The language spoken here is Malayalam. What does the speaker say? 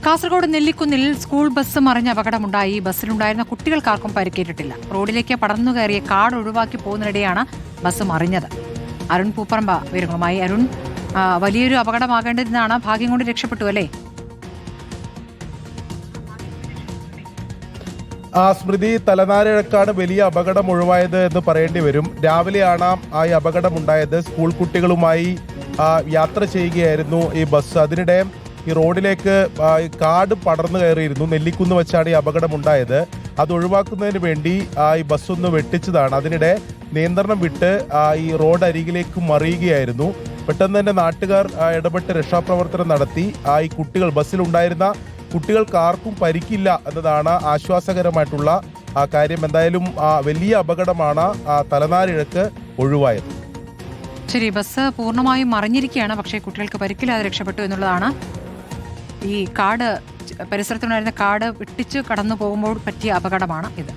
കാസർഗോഡ് നെല്ലിക്കുന്നിൽ സ്കൂൾ ബസ് മറിഞ്ഞ അപകടമുണ്ടായി. ബസ്സിലുണ്ടായിരുന്ന കുട്ടികൾക്കാർക്കും പരിക്കേറ്റിട്ടില്ല. റോഡിലേക്ക് പടർന്നു കയറിയ കാട് ഒഴിവാക്കി പോകുന്നതിനിടെയാണ് ബസ് മറിഞ്ഞത്. അരുൺ പൂപ്പറമ്പ വിവരങ്ങളുമായി. അരുൺ, വലിയൊരു അപകടമാകേണ്ടതെന്നാണ്. ഭാഗ്യം കൊണ്ട് രക്ഷപ്പെട്ടു അല്ലേ? സ്മൃതി, തലനാരിഴക്കാണ് വലിയ അപകടം ഒഴിവായത് എന്ന് പറയേണ്ടി വരും. രാവിലെയാണ് ഈ അപകടമുണ്ടായത്. സ്കൂൾ കുട്ടികളുമായി യാത്ര ചെയ്യുകയായിരുന്നു ഈ ബസ്. അതിനിടെ ഈ റോഡിലേക്ക് കാട് പടർന്നു കയറിയിരുന്നു. നെല്ലിക്കുന്ന് വെച്ചാണ് ഈ അപകടമുണ്ടായത്. അത് ഒഴിവാക്കുന്നതിന് വേണ്ടി ഈ ബസ് ഒന്ന് വെട്ടിച്ചതാണ്. അതിനിടെ നിയന്ത്രണം വിട്ട് ഈ റോഡ് അരികിലേക്ക് മറിയുകയായിരുന്നു. പെട്ടെന്ന് തന്നെ നാട്ടുകാർ ഇടപെട്ട് രക്ഷാപ്രവർത്തനം നടത്തി. ഈ കുട്ടികൾ, ബസ്സിലുണ്ടായിരുന്ന കുട്ടികൾക്ക് ആർക്കും പരിക്കില്ല എന്നതാണ് ആശ്വാസകരമായിട്ടുള്ള കാര്യം. എന്തായാലും വലിയ അപകടമാണ് തലനാരിഴക്ക് ഒഴിവായത്. ശരി, ബസ് പൂർണ്ണമായും മറിഞ്ഞിരിക്കുകയാണ്. പക്ഷേ കുട്ടികൾക്ക് പരിക്കില്ലാതെ രക്ഷപ്പെട്ടു എന്നുള്ളതാണ്. ഈ കാട്, പരിസരത്തുണ്ടായിരുന്ന കാട് വെട്ടിച്ച് കടന്നു പോകുമ്പോൾ പറ്റിയ അപകടമാണ് ഇത്.